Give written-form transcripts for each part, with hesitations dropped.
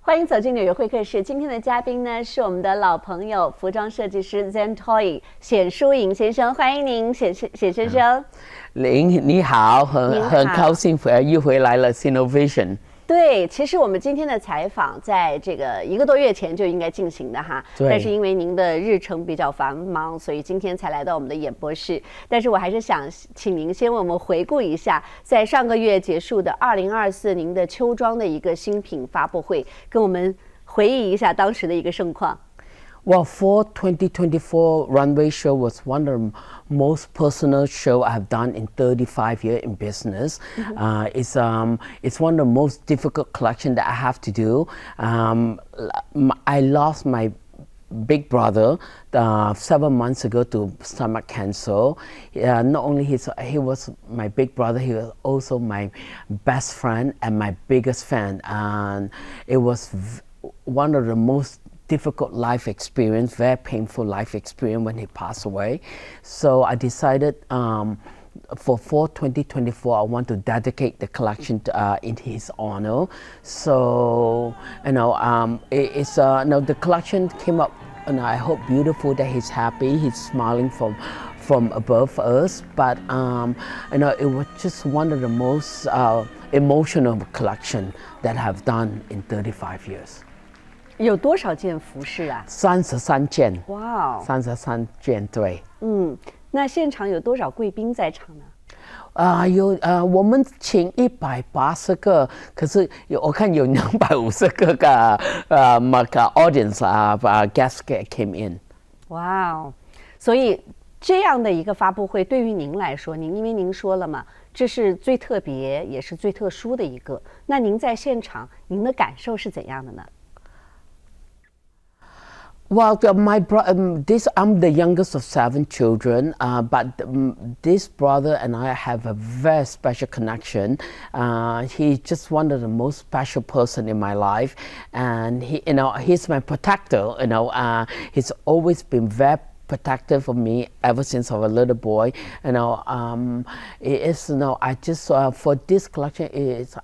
欢迎走进纽约会客室。今天的嘉宾呢是我们的老朋友，服装设计师 Zang Toi 冼书瀛先生，欢迎您，冼先生。你好，很高兴又回来了 Innovation。对，其实我们今天的采访在这个1个多月前就应该进行的哈，但是因为您的日程比较繁忙，所以今天才来到我们的演播室。但是我还是想请您先为我们回顾一下，在上个月结束的2024您的秋装的一个新品发布会，跟我们回忆一下当时的一个盛況。Well, Fall 2024 runway show was one of the most personal show I've done in 35 years in business. It's one of the most difficult collection that I have to do. I lost my big brother 7 months ago to stomach cancer. Not only he was my big brother, he was also my best friend and my biggest fan. And it was one of the most difficult life experience, very painful life experience when he passed away. So I decided for Fall 2024, I want to dedicate the collection in his honor. So, the collection came up, and I hope beautiful that he's happy, he's smiling from above us. But, it was just one of the most emotional collection that I've done in 35 years. 有多少件服饰啊？33件。哇哦！33件，对。那现场有多少贵宾在场呢？我们请180个，可是我看有250个audience guests came in。哇哦！所以这样的一个发布会对于您来说，因为您说了嘛，这是最特别也是最特殊的一个。那您在现场，您的感受是怎样的呢？Well, I'm the youngest of 7 children, but this brother and I have a very special connection. He's just one of the most special person in my life, and he's my protector. He's always been very protective of me ever since I was a little boy. I just for this collection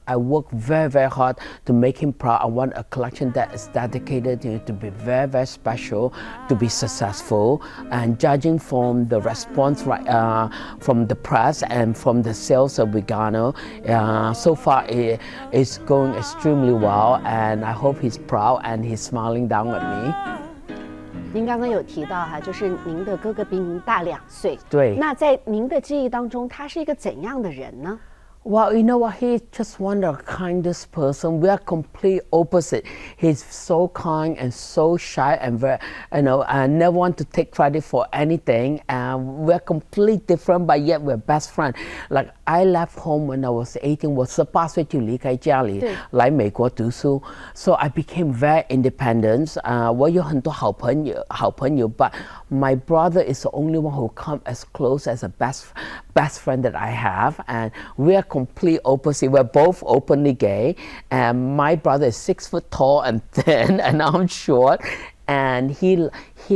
I work very, very hard to make him proud. I want a collection that is dedicated to be very, very special, to be successful. And judging from the response from the press and from the sales of Vigano, so far it's going extremely well, and I hope he's proud and he's smiling down at me. 您刚刚有提到就是您的哥哥比您大2岁。对。那在您的记忆当中，他是一个怎样的人呢？ Well, you know what? He's just one of the kindest person. We are complete opposite. He's so kind and so shy and very, I never want to take credit for anything. And we're completely different, but yet we're best friends. Like I left home when I was 18. 我18岁就离开家里来美国读书 So I became very independent. 我有很多好朋友 but my brother is the only one who come as close as a best friend that I have, and we are complete opposite. We're both openly gay, and my brother is 6 foot tall and thin, and I'm short. And he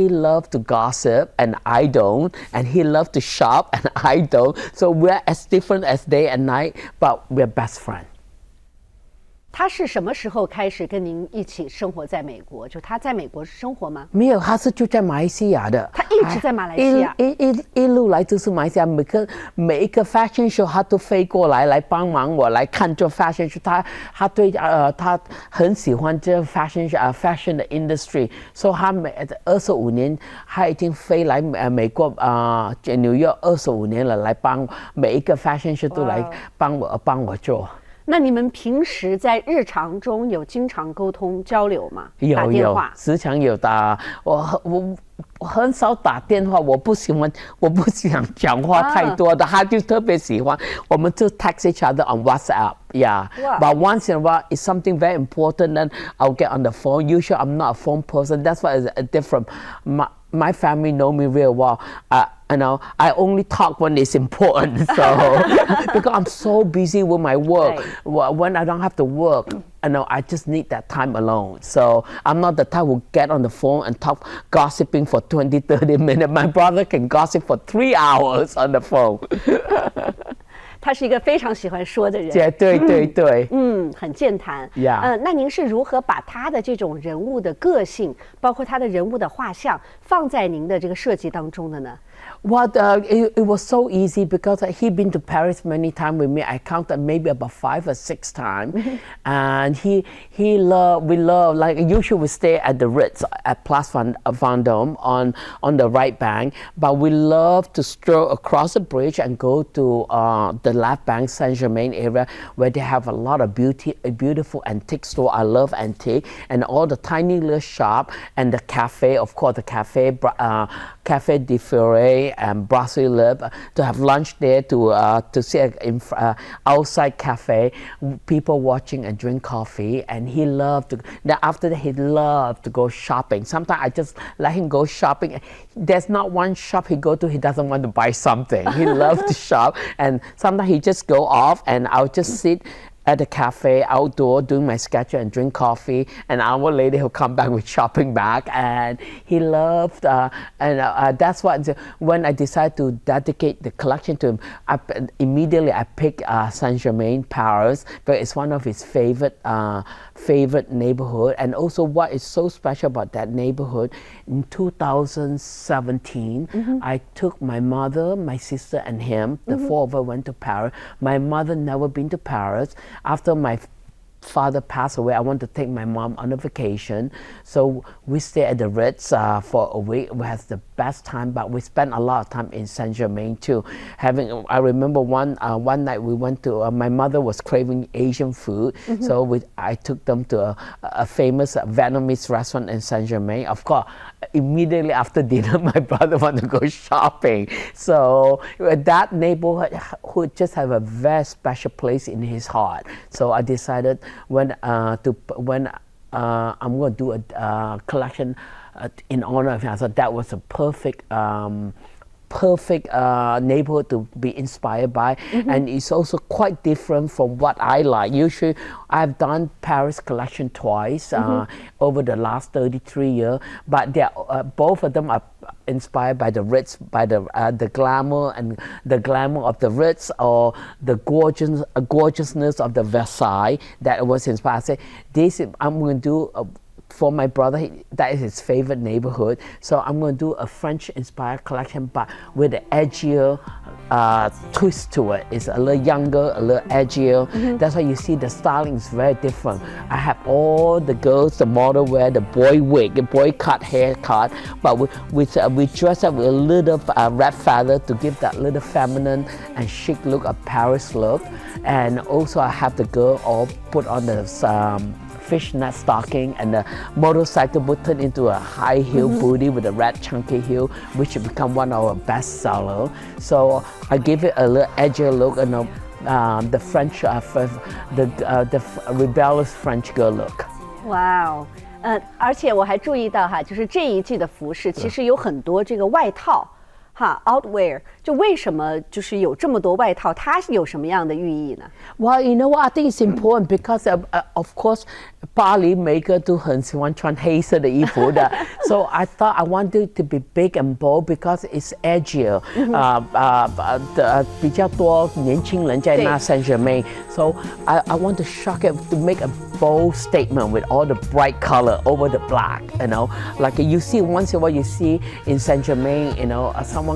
loved to gossip, and I don't. And he loved to shop, and I don't. So we're as different as day and night, but we're best friends. 他是什么时候开始跟您一起生活在美国？就他在美国生活吗？没有，他是就在马来西亚的。他一直在马来西亚，一路来就是马来西亚，每一个 fashion show 他都飞过来帮忙我来看这 fashion show。他对他很喜欢这 fashion 的 industry， 所以他25年他已经飞来美国纽约25年了，来帮每一个 fashion show 都来帮我做。那你们平时在日常中有经常沟通交流吗？打电有话，时常有打。我很少打电话，我不想讲话太多的，他就特别喜欢。我们就 text each other on WhatsApp, yeah. But once in a while, it's something very important, then I'll get on the phone. Usually, I'm not a phone person. That's why it's different. My family know me real well. I only talk when it's important. So because I'm so busy with my work, when I don't have to work, I just need that time alone. So I'm not the type who get on the phone and talk gossiping for 20-30 minutes. My brother can gossip for 3 hours on the phone. 他是一个非常喜欢说的人。对，很健谈。那您是如何把他的这种人物的个性，包括他的人物的画像，放在您的这个设计当中的呢？Well, it was so easy because he'd been to Paris many times with me. I counted maybe about 5 or 6 times, and we love like usually we stay at the Ritz at Place Vendôme on the right bank, but we love to stroll across the bridge and go to the left bank Saint-Germain area where they have a lot of beautiful antique store. I love antique and all the tiny little shop and the cafe. Of course, the Cafe de Fiore and Brasserie Libre, to have lunch there, to see outside cafe, people watching and drink coffee. And he loved to. Then after that, he loved to go shopping. Sometimes I just let him go shopping. There's not one shop he go to he doesn't want to buy something. He loves to shop, and sometimes he just go off, and I'll just sit at the cafe outdoor doing my sketch and drink coffee. An hour later he'll come back with shopping bag, and he loved that's why when I decided to dedicate the collection to him, immediately I picked Saint-Germain, Paris, but it's one of his favorite neighborhood. And also what is so special about that neighborhood, in 2017 I took my mother, my sister and him, the 4 of us went to Paris. My mother never been to Paris. After my father passed away, I want to take my mom on a vacation, so we stay at the Ritz for a week. We had the best time, but we spent a lot of time in Saint-Germain too. I remember one night we went to, my mother was craving Asian food, so I took them to a famous Vietnamese restaurant in Saint-Germain. Of course, immediately after dinner, my brother wanted to go shopping. So that neighborhood just have a very special place in his heart. So I decided when I'm going to do a collection in honor of him. I thought that was a perfect neighborhood to be inspired by, and it's also quite different from what I like. Usually I've done Paris collection twice over the last 33 years, but both of them are inspired by the Ritz, by the glamour of the Ritz, or the gorgeousness of the Versailles that was inspired. I say, I'm going to do for my brother, that is his favorite neighborhood. So I'm going to do a French-inspired collection, but with an edgier twist to it. It's a little younger, a little edgier. That's why you see the styling is very different. I have all the girls, the model wear the boy wig, the boy cut haircut, but we dress up with a little red feather to give that little feminine and chic look, a Paris look. And also I have the girl all put on the fishnet stocking, and the motorcycle boot turned into a high heel booty with a red chunky heel, which has become one of our best sellers. So I give it a little edgier look, and the French, the rebellious French girl look. Wow. 而且我还注意到哈，就是这一季的服饰其实有很多这个外套。outwear 就为什么就是有这么多外套，它有什么样的寓意呢？ Well, you know what? I think it's important because of course, 巴黎每个都很喜欢穿黑色的衣服的。So I thought I wanted to be big and bold because it's edgier. 比较多年轻人在那 Saint-Germain. So I want to shock it to make a bold statement with all the bright color over the black. You know, like you see once in a while you see in Saint-Germain, you know, someone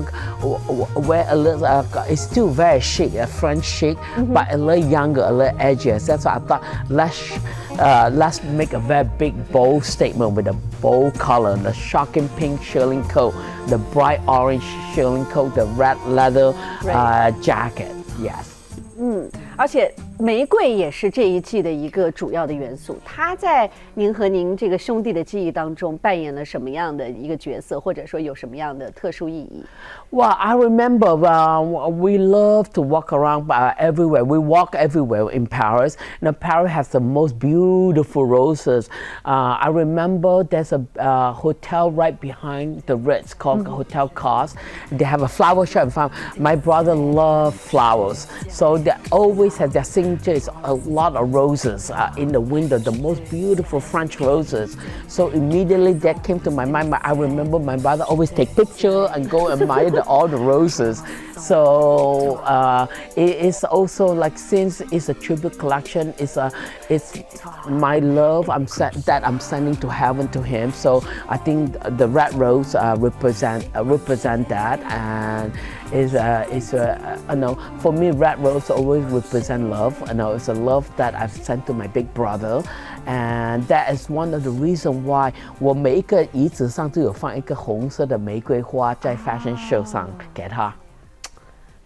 wear a little, it's still very chic, French chic, but a little younger, a little edgier. That's why I thought let's make a very big, bold statement with a bold color, the shocking pink shearling coat, the bright orange shearling coat, the red leather jacket. Yes. 而且玫瑰也是这一季的一个主要的元素，它在您和您这个兄弟的记忆当中扮演了什么样的一个角色，或者说有什么样的特殊意义？ Well, I remember we love to walk around everywhere. We walk everywhere in Paris. Now, Paris has the most beautiful roses. I remember there's a hotel right behind the Ritz called Hotel Cos. They have a flower shop in front. My brother loves flowers, so they always have their signature is a lot of roses in the window, the most beautiful French roses. So immediately that came to my mind. I remember my brother always take picture and go admire all the roses. So it is also like, since it's a tribute collection, it's my love that I'm sending to heaven to him. So I think the red rose represent that, and for me, red rose always represent love. It's a love that I've sent to my big brother, and that is one of the reason why 我每一个椅子上都有放一个红色的玫瑰花，在 fashion show 上给他。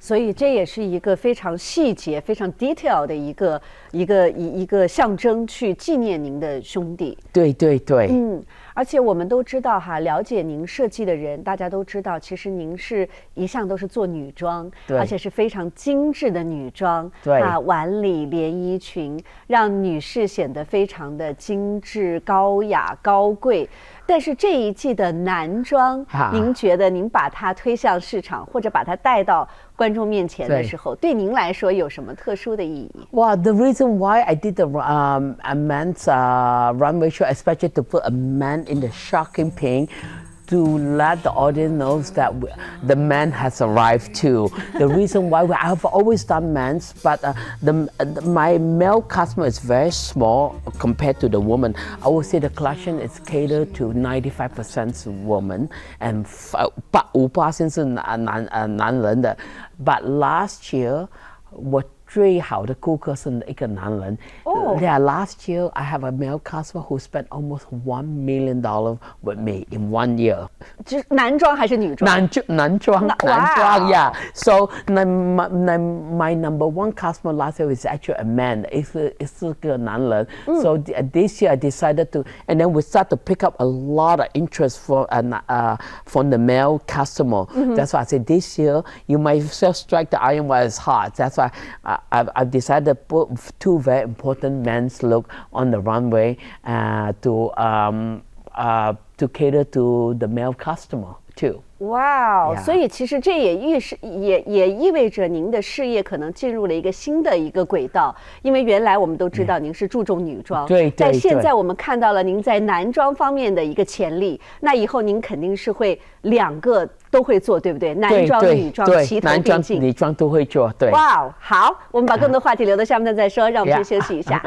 所以这也是一个非常细节、非常 detail 的一个象征，去纪念您的兄弟。对对对。而且我们都知道哈，了解您设计的人，大家都知道，其实您是一向都是做女装，而且是非常精致的女装，对啊，晚礼连衣裙，让女士显得非常的精致、高雅、高贵。但是这一季的男装，您觉得您把它推向市场，或者把它带到观众面前的时候，对您来说有什么特殊的意义？ Well, the reason why I did the a men's runway show, especially to put a man in the shocking pink, to let the audience knows that the man has arrived too. The reason why I have always done men's, but my male customer is very small compared to the woman. I would say the collection is catered to 95% woman and 5% 是男人的。But last year, 我最好的顾客是一个男人。Yeah, last year I have a male customer who spent almost $1 million with me in 1 year. 就是男装还是女装？男装 yeah. So my number one customer last year is actually a man. It's a男人. So this year I decided to, and then we start to pick up a lot of interest from the male customer. That's why I said this year you might just strike the iron while it's hot. That's why I've decided to put two very important men's look on the runway to cater to the male customer too. Wow, 所以其实这也意味着您的事业可能进入了一个新的一个轨道，因为原来我们都知道您是注重女装，对，但现在我们看到了您在男装方面的一个潜力，那以后您肯定是会两个都会做，对不对？男装、女装齐头并进，男装、女装都会做，对。哇，好，我们把更多话题留到下面再说，让我们先休息一下。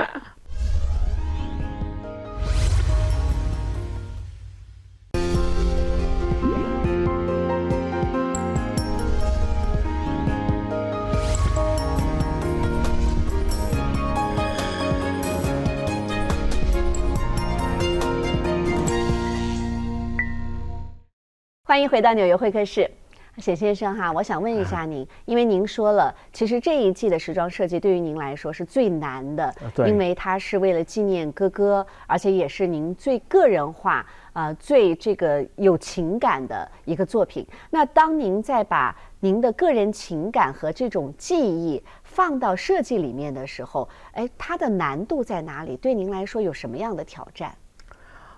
欢迎回到纽约会客室，沈先生哈，我想问一下您，因为您说了，其实这一季的时装设计对于您来说是最难的，因为它是为了纪念哥哥，而且也是您最个人化、最这个有情感的一个作品。那当您在把您的个人情感和这种记忆放到设计里面的时候，它的难度在哪里？对您来说有什么样的挑战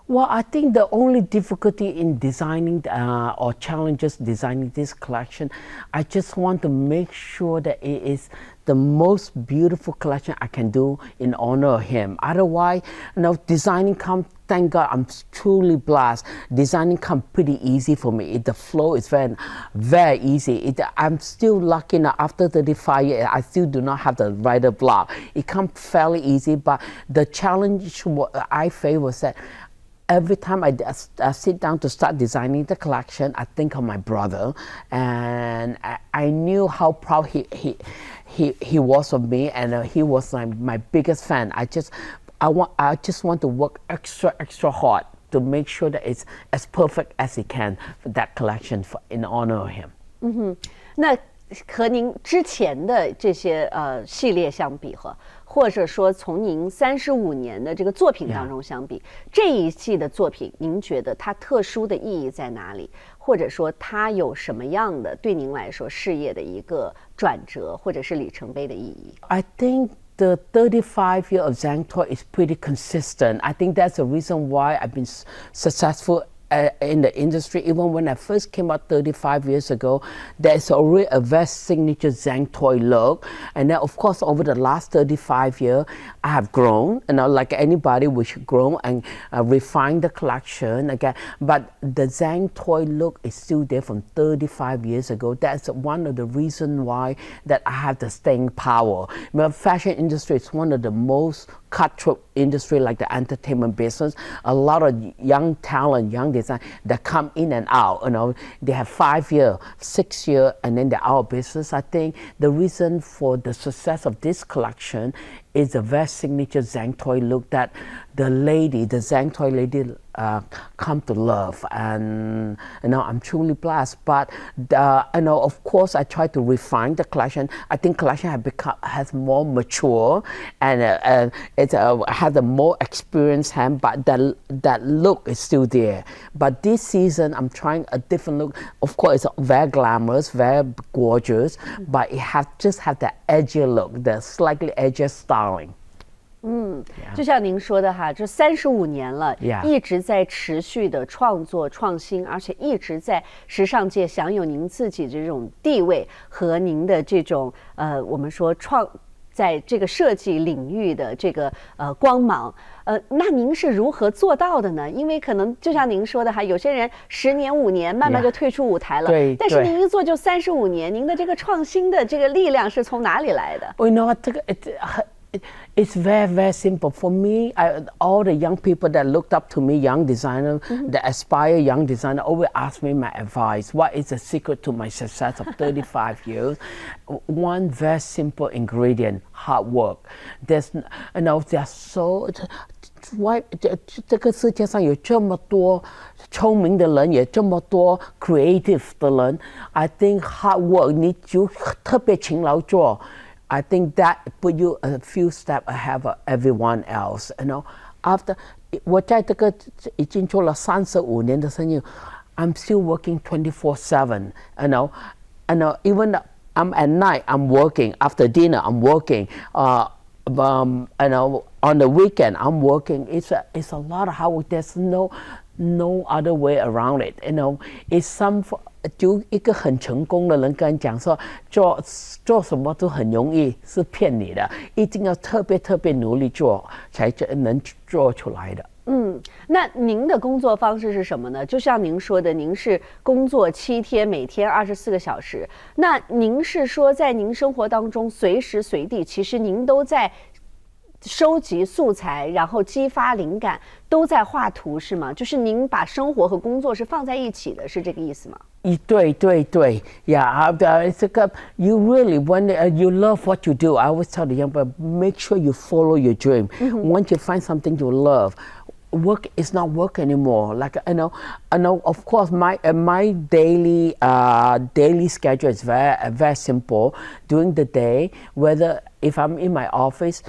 ？Well, I think the only difficulty in designing or challenges designing this collection, I just want to make sure that it is the most beautiful collection I can do in honor of him. Otherwise, designing thank God, I'm truly blessed. Designing comes pretty easy for me. The flow is very, very easy. I'm still lucky now. After 35 years, I still do not have the writer block. It comes fairly easy, but the challenge I face was that every time I sit down to start designing the collection, I think of my brother, and I knew how proud he was of me, and he was my biggest fan. I just want to work extra hard to make sure that it's as perfect as it can for that collection in honor of him. 那和您之前的这些系列相比或者说从您35年的这个作品当中相比，这一季的作品，您觉得它特殊的意义在哪里？或者说它有什么样的对您来说事业的一个转折或者是里程碑的意义？ I think the 35 years of Zang Toi is pretty consistent. I think that's the reason why I've been successful in the industry, even when I first came out 35 years ago, there's already a very signature Zang Toi look. And then, of course, over the last 35 years, I have grown. Like anybody, we should grow and refine the collection again. But the Zang Toi look is still there from 35 years ago. That's one of the reasons why that I have the staying power. The fashion industry is one of the most cutthroat industry, like the entertainment business. A lot of young talent, young design that come in and out. They have 5 years, 6 years, and then they're out of business. I think the reason for the success of this collection is a very signature Zang Toi look that the Zang Toi lady come to love, and I'm truly blessed. But of course, I try to refine the collection. I think collection has more mature, and it has a more experienced hand. But that look is still there. But this season, I'm trying a different look. Of course, it's very glamorous, very gorgeous, but it just have the edgier look, the slightly edgier styling. 就像您说的哈，这35年了，一直在持续的创作创新，而且一直在时尚界享有您自己这种地位和您的这种我们说在这个设计领域的这个光芒。那您是如何做到的呢？因为可能就像您说的哈，有些人10年5年慢慢就退出舞台了，但是您一做就35年，您的这个创新的这个力量是从哪里来的？It's very, very simple. For me, all the young people that looked up to me, young designer, that aspire young designer, always ask me my advice. What is the secret to my success of 35 years? One very simple ingredient, hard work. There's so... 这个世界上有这么多聪明的人，也这么多 creative 的人。I think hard work 你就特别勤劳做。I think that put you a few steps ahead of everyone else. After 我在这个已经做了35年的生意 ，I'm still working 24/7. Even I'm at night, I'm working. After dinner, I'm working. On the weekend, I'm working. It's a lot of hard work. There's no other way around it. It's some. 就一个很成功的人跟人讲说，做什么都很容易，是骗你的，一定要特别努力做，才能做出来的。那您的工作方式是什么呢？就像您说的，您是工作7天，每天24个小时。那您是说，在您生活当中随时随地，其实您都在收集素材，然后激发灵感，都在画图是吗？就是您把生活和工作是放在一起的，是这个意思吗？对 ，Yeah. You really when you love what you do. I always tell the young people, make sure you follow your dream. Once you find something you love, work is not work anymore. Like I know. Of course, my daily schedule is very simple. During the day, whether if I'm in my office.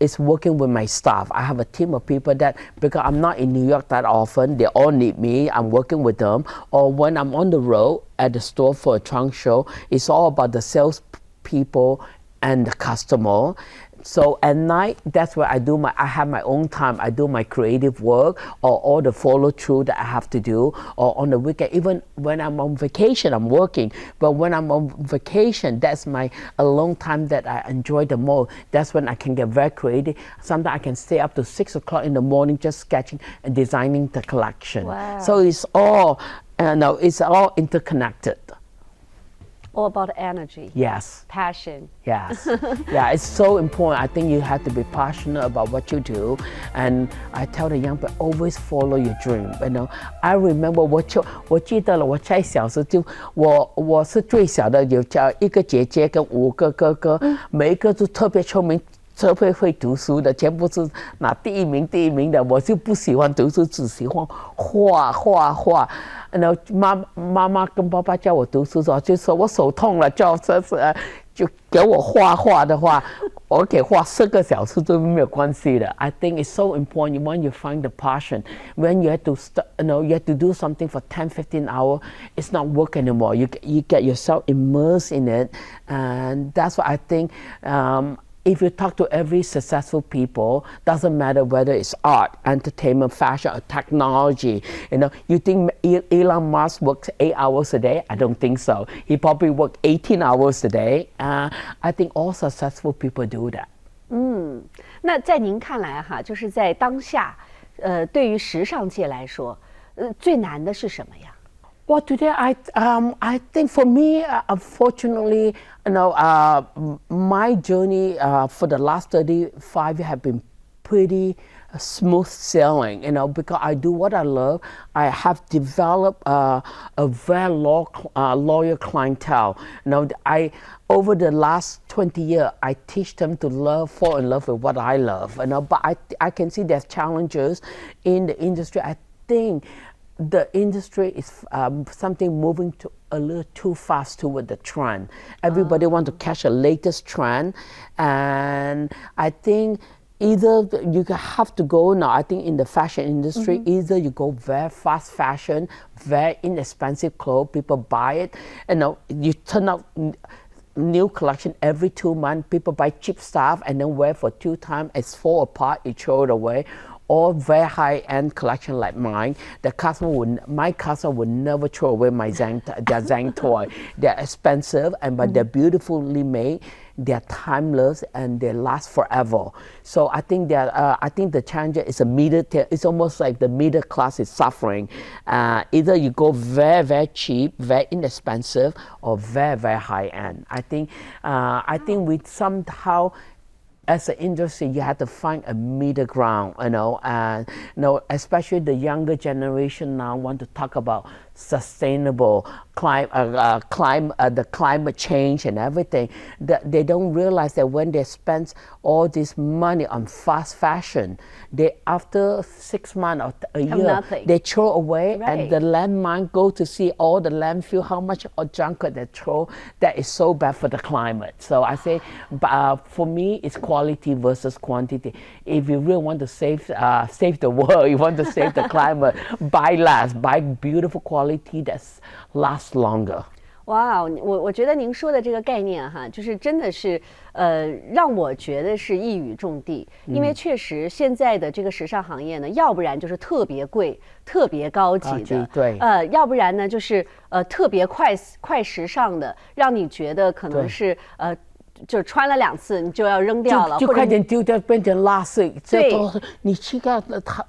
Is working with my staff. I have a team of people that, because I'm not in New York that often, they all need me, I'm working with them. Or when I'm on the road at the store for a trunk show, it's all about the sales people and the customer. So at night, that's where I have my own time. I do my creative work or all the follow through that I have to do. Or on the weekend, even when I'm on vacation, I'm working. But when I'm on vacation, that's my alone time that I enjoy the most. That's when I can get very creative. Sometimes I can stay up to 6 o'clock in the morning just sketching and designing the collection. Wow. So it's all interconnected. All about energy. Yes. Passion. Yes. Yeah, it's so important. I think you have to be passionate about what you do. And I tell the young people, always follow your dream. I remember 我记得了，我在小时就我是最小的，有一个姐姐跟5个哥哥，每一个都特别聪明。特别会读书的，全部是拿第一名的。我就不喜欢读书，只喜欢画。然后妈妈跟爸爸叫我读书的时候，就说我手痛了，就给我画的话，我给画10个小时都没有关系的。I think it's so important when you find the passion. When you have to you have to do something for 10-15 hours, it's not work anymore. You get yourself immersed in it, and that's what I think. if you talk to every successful people, doesn't matter whether it's art, entertainment, fashion, or technology. You think Elon Musk works 8 hours a day? I don't think so. He probably works 18 hours a day. I think all successful people do that. 那在您看来哈，就是在当下，对于时尚界来说，最难的是什么呀？ Well, today I think for me, unfortunately, my journey for the last 35 years have been pretty smooth sailing, because I do what I love. I have developed a very loyal clientele. Over the last 20 years, I teach them to fall in love with what I love. But I can see there's challenges in the industry. I think the industry is something moving a little too fast toward the trend. Everybody wants to catch the latest trend, and I think either you have to go now. I think in the fashion industry, either you go very fast fashion, very inexpensive clothes, people buy it, you turn out new collection every 2 months. People buy cheap stuff and then wear for 2 times. It's fall apart, you throw it away. Or very high-end collection like mine, my customer would never throw away their Zang Toi. They're expensive, but they're beautifully made. They're timeless and they last forever. So I think the challenge is it's almost like the middle class is suffering. Either you go very, very cheap, very inexpensive, or very, very high-end. I think we somehow, as an industry, you have to find a middle ground, and especially the younger generation now want to talk about sustainable the climate change and everything. They don't realize that when they spend all this money on fast fashion, after 6 months or a year, they throw away, and the landmine go to see all the landfill, how much junk they throw. That is so bad for the climate. So I say, for me, it's quality versus quantity. If you really want to save the world, you want to save the climate, buy less, buy beautiful quality that lasts longer. 哇，我觉得您说的这个概念哈，就是真的是让我觉得是一语中的，因为确实现在的这个时尚行业呢，要不然就是特别贵、特别高级的，对，要不然呢就是特别快时尚的，让你觉得可能是就穿了2次你就要扔掉了，就快点丢掉，变成垃圾。对，你去看它。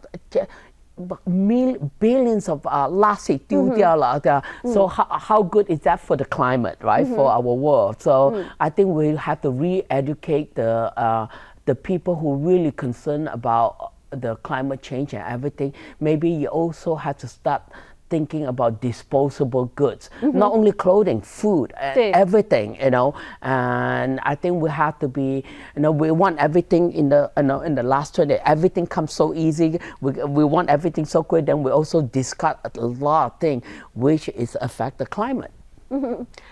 billions of 垃圾丢掉了的 so how good is that for the climate, right? For our world. So I think we have to re-educate the people who really concerned about the climate change and everything. Maybe you also have to start thinking about disposable goods, not only clothing, food, everything, and I think we have to be, we want everything in the last 20, everything comes so easy, we want everything so quick, then we also discard a lot of things which is affect the climate.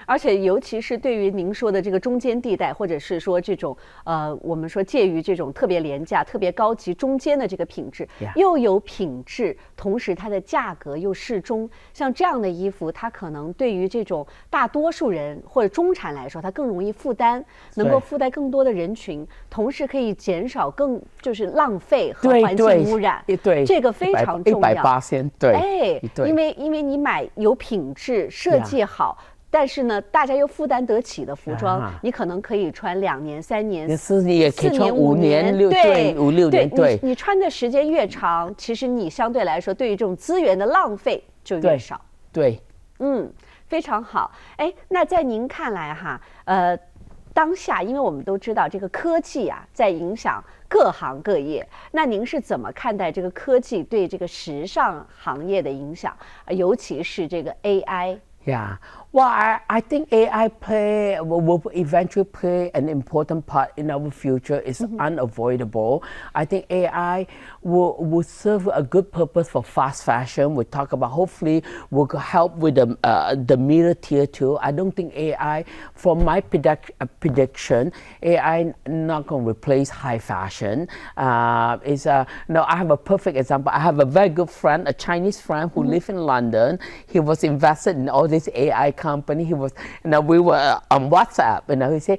而且尤其是对于您说的这个中间地带，或者是说这种我们说介于这种特别廉价、特别高级中间的这个品质，又有品质，同时它的价格又适中，像这样的衣服，它可能对于这种大多数人或者中产来说，它更容易负担，能够覆盖更多的人群，同时可以减少就是浪费和环境污染。对，这个非常重要。180%，对，因为你买有品质、设计好。但是呢，大家又负担得起的服装，你可能可以穿2年、3年、4年、5年、5、6年。对，你穿的时间越长，其实你相对来说对于这种资源的浪费就越少。对，非常好。那在您看来哈，当下，因为我们都知道这个科技啊，在影响各行各业，那您是怎么看待这个科技对这个时尚行业的影响？尤其是这个 AI。Yeah. Well, I think AI will eventually play an important part in our future. It's unavoidable. I think AI will serve a good purpose for fast fashion. We talk about hopefully will help with the middle tier too. I don't think AI, from my prediction, AI not going to replace high fashion. No, I have a perfect example. I have a very good friend, a Chinese friend who lives in London. He was invested in all this AI company. We were on WhatsApp, he said,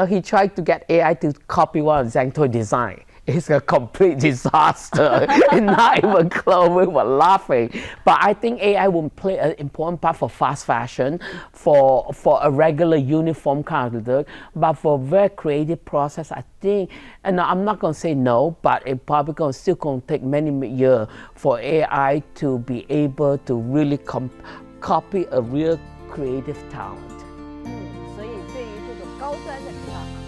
he tried to get AI to copy one of Zang Toi design. It's a complete disaster. And not even close. We were laughing. But I think AI will play an important part for fast fashion, for a regular uniform kind of look. But for very creative process, I think, and I'm not going to say no, but it probably still going to take many years for AI to be able to really copy a real creative talent. 所以对于这种高端的时尚